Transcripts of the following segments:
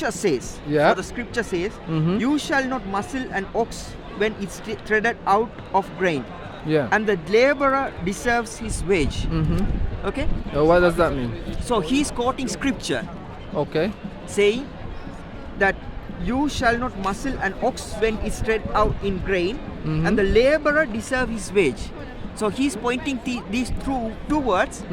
scripture says, Yeah. so the scripture says, Mhm. you shall not muzzle an ox when it's treaded out of grain, Yeah. and the laborer deserves his wage. Okay? What does that mean? So he's quoting scripture Okay. saying that you shall not muzzle an ox when it's tread out in grain, and the laborer deserves his wage. So he's pointing these two words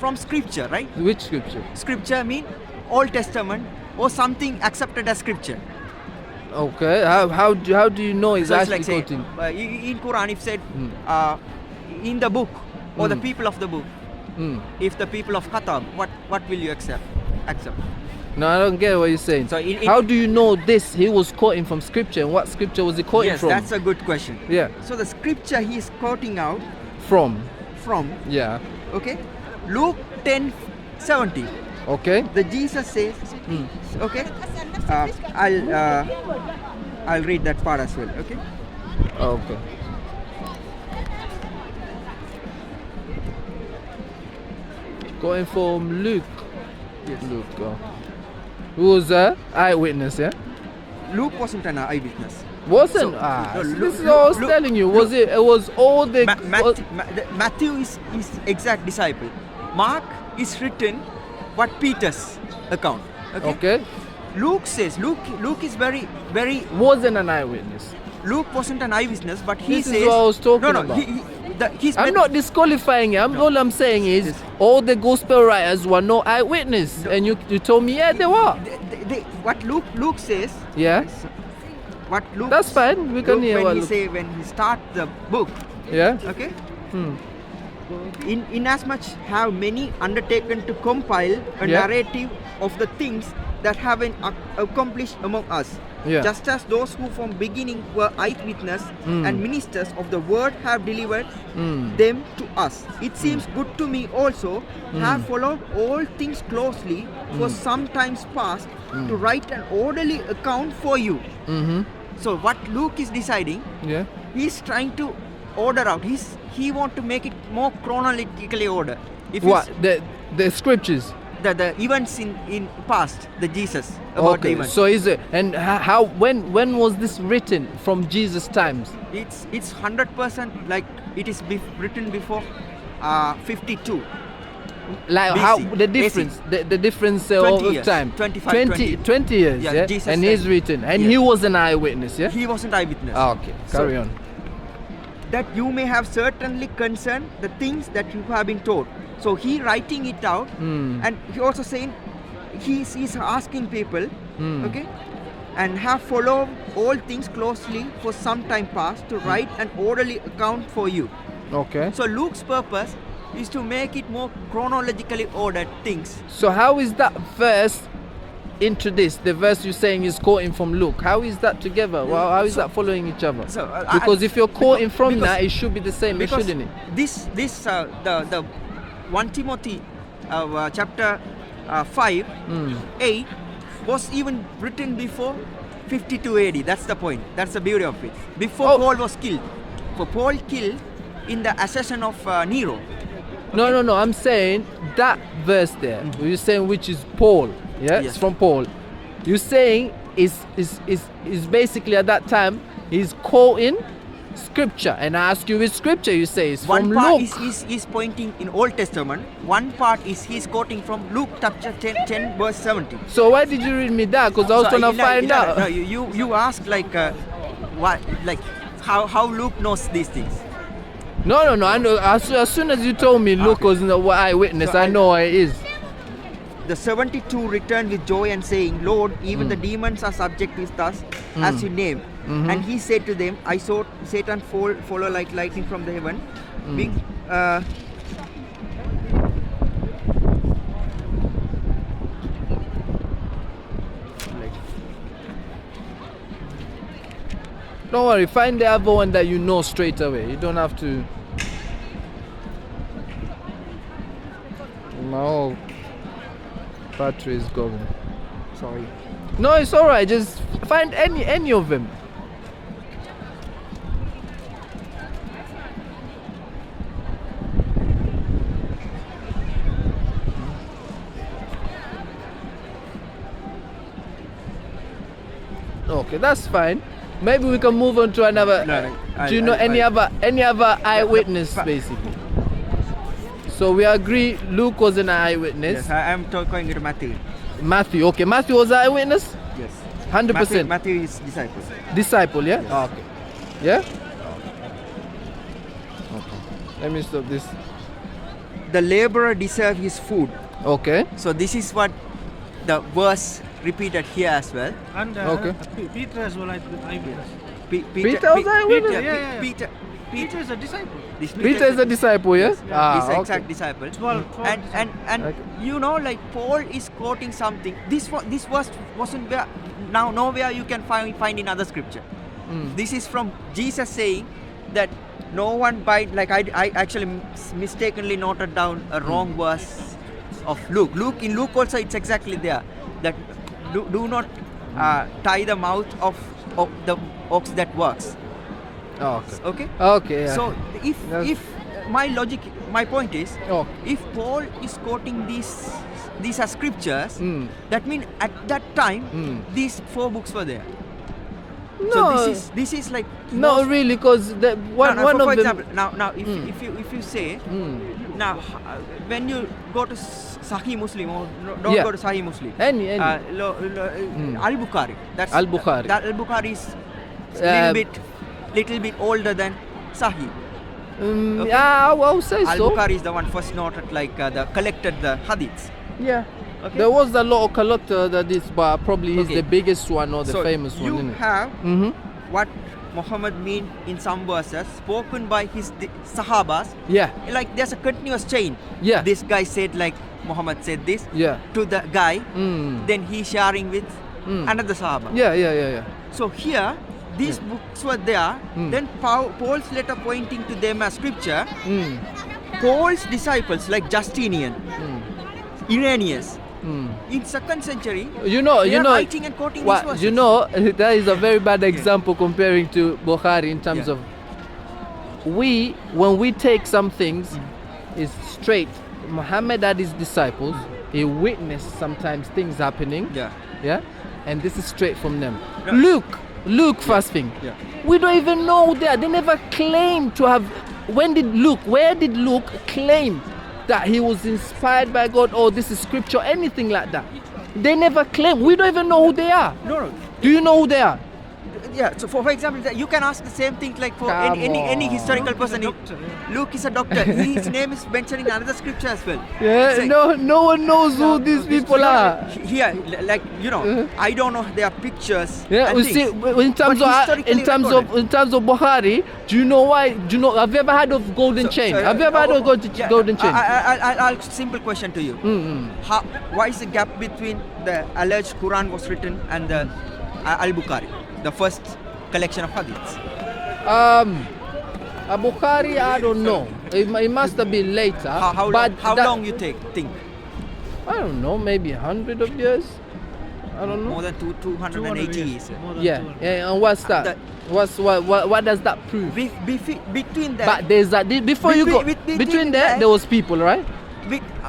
from scripture, right? Which scripture? Scripture mean Old Testament or something accepted as scripture. Okay. How do you know he's So it's actually like say, quoting? in Quran if said in the book or the people of the book, if the people of Qatar, what will you accept? No, I don't get what you're saying. So how do you know this? He was quoting from scripture, and what scripture was he quoting Yes, from? that's a good question. Yeah. So the scripture he's quoting out From. Yeah. okay, Luke 10:70. Okay. The Jesus says, okay, I'll read that part as well. Okay. Okay. Going from Luke. Yes. Luke. Who was a eyewitness? Yeah. Luke wasn't an eyewitness. Wasn't So, this is what I was telling you. Was it? It was all the. Matthew is exact disciple. Mark is written what Peter's account. Okay. Luke says Luke is very Wasn't an eyewitness. Luke wasn't an eyewitness, but he This says is what I was talking no, about. he's I'm not disqualifying him. All I'm saying is Yes. all the gospel writers were no eyewitness, and you told me they were. What Luke says. Yeah. What Luke. That's fine. We can hear what when he start the book. Yeah. Okay. In as much have many undertaken to compile a narrative of the things that have been accomplished among us. Yeah. Just as those who from beginning were eyewitness and ministers of the word have delivered them to us. It seems good to me also have followed all things closely for some times past to write an orderly account for you. So what Luke is deciding, he's trying to order out. He want to make it more chronologically order. What the scriptures? The events in past, the Jesus about the events. So is it? And how? When was this written? From Jesus' times? It's 100% like it is written before 52. Like BC. how the difference? The difference 20 of years, time? 20 years. Yeah, Yeah. Jesus And said- he's written, and Yes. he was an eyewitness. Yeah. He wasn't eyewitness. Okay. Carry on. That you may have certainly concerned the things that you have been told. So he writing it out, and he also saying he's asking people, okay, and have followed all things closely for some time past to write an orderly account for you. Okay. So Luke's purpose is to make it more chronologically ordered things. So how is that verse into this? The verse you're saying is quoting from Luke. How is that together? Well, how is that following each other? So, because if you're quoting from because- that, it should be the same, Because shouldn't it? the 1 Timothy chapter 5, 8 was even written before 52 AD. That's the point. That's the beauty of it. Before Paul was killed. For Paul killed in the accession of Nero. No. I'm saying that verse there. You're saying which is Paul. Yeah, Yes. it's from Paul. You're saying is basically at that time he's quoting scripture, and I ask you which scripture you say is One from part Luke. is pointing in Old Testament. One part is he's quoting from Luke chapter 10 verse 70. So why did you read me that? Because I was trying to find out. No, you ask like what, like how Luke knows these things. No. I know. As soon as you told me Luke was an eyewitness, So I know it is. The 72 returned with joy and saying, Lord, even the demons are subject to us as you name. And he said to them, I saw Satan follow like lightning from the heaven. Don't worry, find the other one that you know straight away. You don't have to. No. Battery is going. Sorry. No, it's alright. Just find any of them. Okay, that's fine. Maybe we can move on to another. No, Do you know any other eyewitness basically? So we agree Luke was an eyewitness. Yes, I am talking to Matthew. Matthew, okay. Matthew was an eyewitness? Yes. 100%. Matthew is disciple. Disciple, yeah? Yes. Okay. Yeah? Okay. Let me stop this. The laborer deserves his food. Okay. So this is what the verse repeated here as well. And Okay. Peter as well, eyewitness. Peter was eyewitness? Yeah. Peter Peter is a disciple. Peter is a disciple, yeah? Yes, yeah. Ah, He's the okay. exact disciple. 12 And Okay. you know, like Paul is quoting something. This verse wasn't where now nowhere you can find in other scripture. This is from Jesus saying that no one by like I actually mistakenly noted down a wrong verse of Luke. In Luke also it's exactly there that do not tie the mouth of the ox that works. Oh, okay. Okay. Okay, yeah. So if my point is, Oh. if Paul is quoting these are scriptures, Mm. that means at that time these 4 books were there. So No. this is like Not most- really, because one for of them. example, now if you say now when you go to Sahih Muslim or don't Yeah. go to Sahih Muslim, Any. Al-Bukhari. That's Al-Bukhari. That Al-Bukhari is Uh, little bit older than Sahih. Okay. Yeah, I will say so. Al-Bukhari is the one first noted like collected the hadiths. Yeah. Okay. There was a lot of collector that is, but probably he's Okay. the biggest one or the So famous you one, isn't have Mm-hmm. what Muhammad mean in some verses spoken by his Sahabas. Yeah. Like there's a continuous chain. Yeah. This guy said like Muhammad said this Yeah. to the guy. Mm. Then he sharing with another Sahaba. Yeah. So here these books were there. Then Paul's letter pointing to them as scripture. Mm. Paul's disciples like Justinian, Irenaeus. In 2nd century, You know, they are writing and quoting these verses. you know, that is a very bad example comparing to Bukhari in terms Yeah. of when we take some things, it's straight. Muhammad had his disciples, he witnessed sometimes things happening, Yeah. and this is straight from them. Yeah. Luke first thing. Yeah. We don't even know that. They never claimed to have. Where did Luke claim that he was inspired by God or this is scripture, anything like that? They never claim. We don't even know who they are. No. Do you know who they are? Yeah. So for example, you can ask the same thing like for Come any on. historical person. doctor, Luke is a doctor. His name is mentioned in another scripture as well. Yeah, Say- no one knows who these people are. Here, like I don't know their pictures. Yeah, and we things. see in terms But of historically in terms of Bukhari. Do you know why? Have you ever heard of golden chain? Have you ever heard of golden chain? I'll simple question to you. Why is the gap between the alleged Quran was written and the Al-Bukhari, the first collection of hadiths? Bukhari, I don't know. It must have been later. How long you think? I don't know, maybe 100 of years. I don't know. More than 280 years. More than Yeah, 200. and what's that? That- What does that prove? Between that, But there's that before you go between there, there was people, right?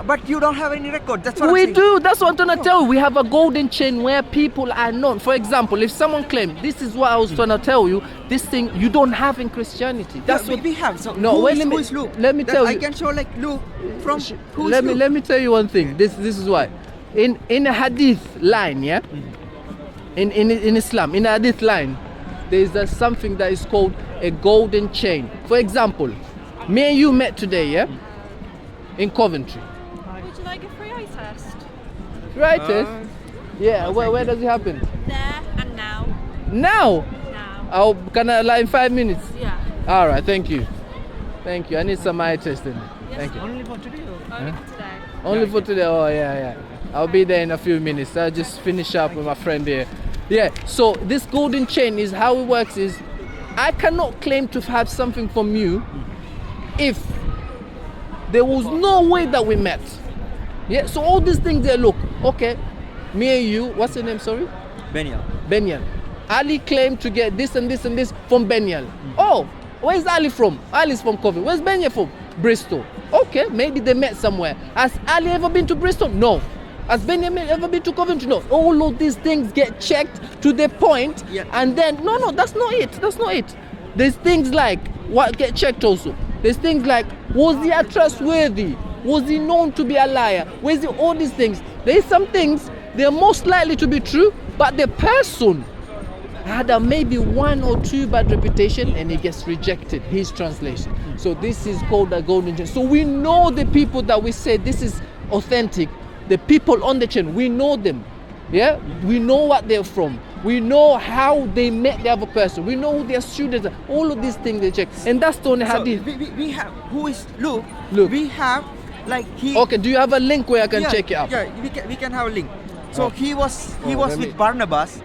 but you don't have any record. That's what I'm We saying. do. That's what I'm trying to tell you. We have a golden chain where people are known. For example, if someone claimed, this is what I was trying to tell you. This thing you don't have in Christianity. That's Yeah, what we have. So No, wait, who is Luke? let me tell I you. can show like Luke from who is let Luke? me tell you one thing. This is why. In a hadith line, yeah. In Islam, in a hadith line, there is something that is called a golden chain. For example, me and you met today, yeah, in Coventry. Would you like a free eye test? Right? Yeah. Where does it happen? There and now. Now. Now. Can I like in 5 minutes? Yeah. All right. Thank you. I need some eye testing. Yes, Thank you. Only for today or? Only for today. Only for today. Oh yeah. I'll be there in a few minutes. I'll just finish up with my friend here. Yeah. So this golden chain is how it works. Is I cannot claim to have something from you if there was no way that we met. Yeah. So all these things there. Look. Okay. Me and you. What's your name? Sorry. Benyan. Ali claimed to get this and this and this from Benyan. Oh, where's Ali from? Ali's from Coventry. Where's Benyan from? Bristol. Okay, maybe they met somewhere. Has Ali ever been to Bristol? No. Has Benjamin ever been to Coventry? No. All of these things get checked to the point, Yeah. and then no, that's not it. That's not it. There's things like what get checked also. There's things like, was he trustworthy? Was he known to be a liar? Was he all these things? There's some things they're most likely to be true, but the person had a maybe 1 or 2 bad reputation and he gets rejected, his translation. So this is called a golden chain. So we know the people that we say this is authentic, the people on the chain, we know them. Yeah, we know what they're from. We know how they met the other person. We know who their students are. All of these things they check. And that's the only So hadith. we have who is Luke. Luke. We have like he. Okay, do you have a link where I can yeah, check it out? Yeah, we can have a link. So Oh. he was Oh, let with me- Barnabas.